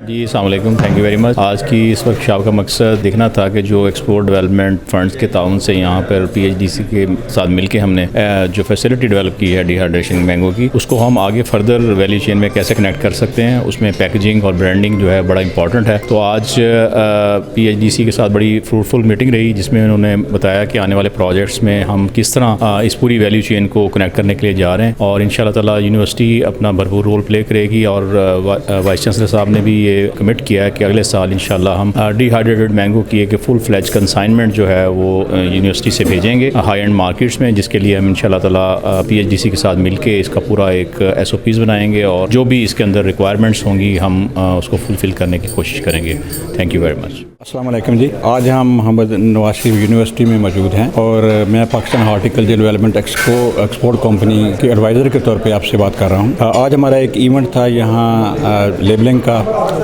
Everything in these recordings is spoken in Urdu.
جی السلام علیکم، تھینک یو ویری مچ۔ آج کی اس ورکشاپ کا مقصد دیکھنا تھا کہ جو ایکسپورٹ ڈیولپمنٹ فنڈز کے تعاون سے یہاں پر پی ایچ ڈی سی کے ساتھ مل کے ہم نے جو فیسلٹی ڈیولپ کی ہے ڈی ہائیڈریشن مینگو کی، اس کو ہم آگے فردر ویلیو چین میں کیسے کنیکٹ کر سکتے ہیں۔ اس میں پیکیجنگ اور برانڈنگ جو ہے بڑا امپورٹنٹ ہے۔ تو آج پی ایچ ڈی سی کے ساتھ بڑی فروٹفل میٹنگ رہی، جس میں انہوں نے بتایا کہ آنے والے پروجیکٹس میں ہم کس طرح اس پوری ویلیو چین کو کنیکٹ کرنے کے لیے جا رہے ہیں، اور ان شاء اللہ تعالیٰ یونیورسٹی اپنا بھرپور رول پلے کرے گی۔ اور وائس چانسلر صاحب نے بھی یہ کمٹ کیا ہے کہ اگلے سال انشاءاللہ ہم ڈی ہائیڈریٹڈ مینگو کی ایک فل فلیج کنسائنمنٹ جو ہے وہ یونیورسٹی سے بھیجیں گے ہائی اینڈ مارکیٹس میں، جس کے لیے ہم انشاءاللہ تعالیٰ پی ایچ ڈی سی کے ساتھ مل کے اس کا پورا ایک ایس او پیز بنائیں گے، اور جو بھی اس کے اندر ریکوائرمنٹس ہوں گی ہم اس کو فلفل کرنے کی کوشش کریں گے۔ Thank you very much. السلام علیکم جی، آج ہم محمد نواز شریف یونیورسٹی میں موجود ہیں اور میں Pakistan horticulture development export company کے ایڈوائزر کے طور پہ آپ سے بات کر رہا ہوں۔ آج ہمارا ایک ایونٹ تھا یہاں لیبلنگ کا،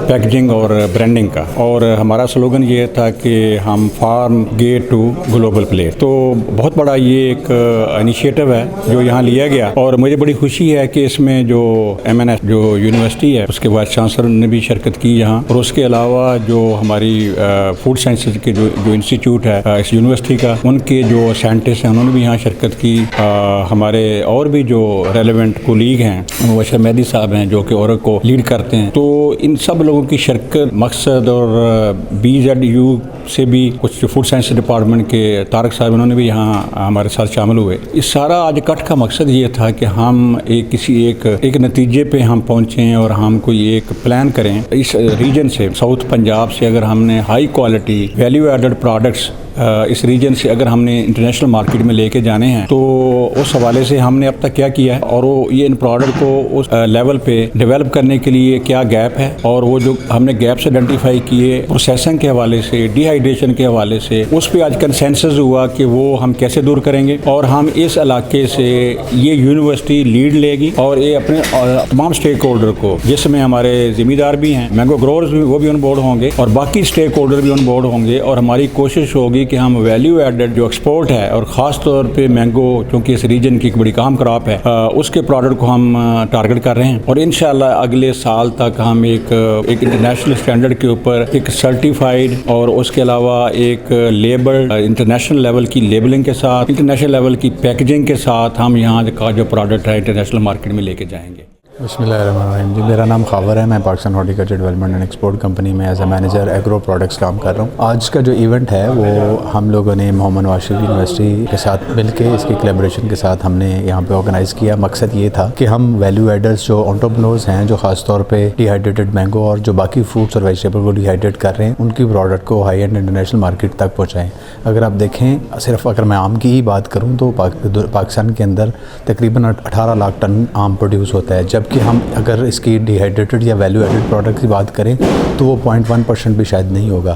پیکیجنگ اور برانڈنگ کا، اور ہمارا سلوگن یہ تھا کہ ہم farm gate to global plate. تو بہت بڑا یہ ایک انیشیٹو ہے جو یہاں لیا گیا، اور مجھے بڑی خوشی ہے کہ اس میں جو ایم این ایس جو یونیورسٹی ہے اس کے وائس چانسلر نے بھی شرکت کی یہاں، اور اس کے علاوہ جو ہماری فوڈ سائنسز کے جو انسٹیٹیوٹ ہے اس یونیورسٹی کا، ان کے جو سائنٹسٹ ہیں انہوں نے بھی یہاں شرکت کی۔ ہمارے اور بھی جو ریلیونٹ کولیگ ہیں، مبشر مہدی صاحب ہیں جو کہ اورک کو لیڈ کرتے ہیں، تو ان سب لوگوں کی شرکت مقصد، اور بی زیڈ یو سے بھی کچھ فوڈ سائنس ڈپارٹمنٹ کے طارق صاحب انہوں نے بھی یہاں ہمارے ساتھ شامل ہوئے۔ اس سارا آج کٹ کا مقصد یہ تھا کہ ہم کسی ایک نتیجے پہ ہم پہنچیں، اور ہم کوئی ایک پلان کریں۔ اس ریجن سے، ساؤتھ پنجاب سے اگر ہم نے high quality value added products اس ریجن سے اگر ہم نے انٹرنیشنل مارکیٹ میں لے کے جانے ہیں، تو اس حوالے سے ہم نے اب تک کیا کیا ہے، اور وہ یہ ان پروڈکٹ کو اس لیول پہ ڈیولپ کرنے کے لیے کیا گیپ ہے، اور وہ جو ہم نے گیپس آئیڈینٹیفائی کیے پروسیسنگ کے حوالے سے، ڈی ہائیڈریشن کے حوالے سے، اس پہ آج کنسنسس ہوا کہ وہ ہم کیسے دور کریں گے۔ اور ہم اس علاقے سے یہ یونیورسٹی لیڈ لے گی، اور یہ اپنے تمام اسٹیک ہولڈر کو، جس میں ہمارے ذمہ دار بھی ہیں، مینگو گروورز بھی، وہ بھی آن بورڈ ہوں گے، اور باقی اسٹیک ہولڈر بھی آن بورڈ ہوں گے، اور ہماری کوشش ہوگی کہ ہم ویلیو ایڈڈ جو ایکسپورٹ ہے، اور خاص طور پہ مینگو چونکہ اس ریجن کی ایک بڑی کام کراپ ہے، اس کے پروڈکٹ کو ہم ٹارگٹ کر رہے ہیں، اور انشاءاللہ اگلے سال تک ہم ایک انٹرنیشنل اسٹینڈرڈ کے اوپر ایک سرٹیفائڈ، اور اس کے علاوہ ایک لیبل انٹرنیشنل لیول کی لیبلنگ کے ساتھ، انٹرنیشنل لیول کی پیکیجنگ کے ساتھ ہم یہاں کا جو پروڈکٹ ہے انٹرنیشنل مارکیٹ میں لے کے جائیں گے۔ بسم اللہ الرحمن الرحیم۔ جی میرا نام خاور ہے، میں Pakistan horticulture development and export company میں as a manager agro products کام کر رہا ہوں۔ آج کا جو ایونٹ ہے وہ ہم لوگوں نے محمد نواز شریف یونیورسٹی کے ساتھ مل کے، اس کی کولیبریشن کے ساتھ ہم نے یہاں پہ آرگنائز کیا۔ مقصد یہ تھا کہ ہم ویلیو ایڈرز جو انٹرپرینورز ہیں، جو خاص طور پہ ڈی ہائیڈریٹڈ مینگو اور جو باقی فروٹس اور ویجیٹیبل کو ڈی ہائیڈریٹ کر رہے ہیں، ان کی پروڈکٹ کو ہائی اینڈ انٹرنیشنل مارکیٹ تک پہنچائیں۔ اگر آپ دیکھیں، صرف اگر میں آم کی ہی بات کروں تو پاکستان کے اندر تقریباً 18 لاکھ ٹن آم پروڈیوس ہوتا ہے، جبکہ ہم اگر اس کی ڈی ہائیڈریٹڈ یا ویلیو ایڈڈ پروڈکٹ کی بات کریں تو وہ 0.1% بھی شاید نہیں ہوگا۔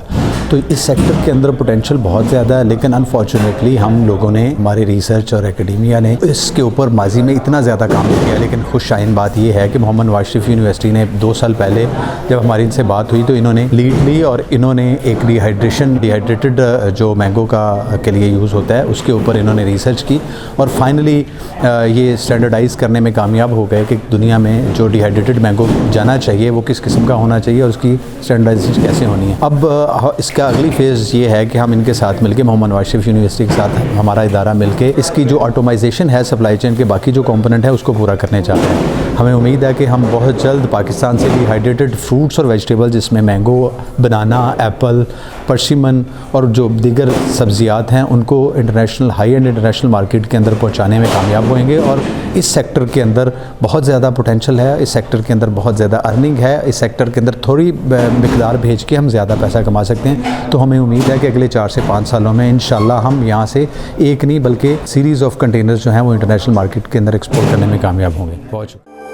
تو اس سیکٹر کے اندر پوٹینشیل بہت زیادہ ہے، لیکن انفارچونیٹلی ہم لوگوں نے، ہماری ریسرچ اور اکیڈیمیا نے اس کے اوپر ماضی میں اتنا زیادہ کام نہیں کیا۔ لیکن خوش شائن بات یہ ہے کہ محمد نواز شریف یونیورسٹی نے 2 سال پہلے جب ہماری ان سے بات ہوئی تو انہوں نے لیڈ لی، اور انہوں نے ایک ڈی ہائیڈریٹڈ جو مینگو کے لیے یوز ہوتا ہے اس کے اوپر انہوں نے ریسرچ کی، اور فائنلی یہ اسٹینڈرڈائز کرنے میں کامیاب ہو گئے کہ دنیا میں جو ڈی ہائیڈریٹڈ مینگو جانا چاہیے وہ کس قسم کا ہونا چاہیے، اور اس کی اسٹینڈرڈائزیشن کیسے ہونی ہے۔ اب اس کا اگلی فیز یہ ہے کہ ہم ان کے ساتھ مل کے، محمد نواز شریف یونیورسٹی کے ساتھ ہمارا ادارہ مل کے، اس کی جو آٹومائزیشن ہے سپلائی چین کے باقی جو کمپوننٹ ہے اس کو پورا کرنے چاہتے ہیں۔ ہمیں امید ہے کہ ہم بہت جلد پاکستان سے ڈی ہائیڈریٹڈ فروٹس اور ویجیٹیبل، جس میں مینگو، بنانا، ایپل، پرسیمن اور جو دیگر سبزیات ہیں، ان کو ہائی اینڈ انٹرنیشنل مارکیٹ کے اندر پہنچانے میں کامیاب ہوئیں گے۔ اور اس سیکٹر کے اندر بہت زیادہ پوٹینشیل ہے، اس سیکٹر کے اندر بہت زیادہ ارننگ ہے، اس سیکٹر کے اندر تھوڑی مقدار بھیج کے ہم زیادہ پیسہ کما سکتے ہیں۔ تو ہمیں امید ہے کہ اگلے 4 سے 5 سالوں میں انشاءاللہ ہم یہاں سے ایک نہیں بلکہ سیریز آف کنٹینرز جو ہیں وہ انٹرنیشنل مارکیٹ کے اندر ایکسپورٹ کرنے میں کامیاب ہوں گے۔ بہت شکریہ۔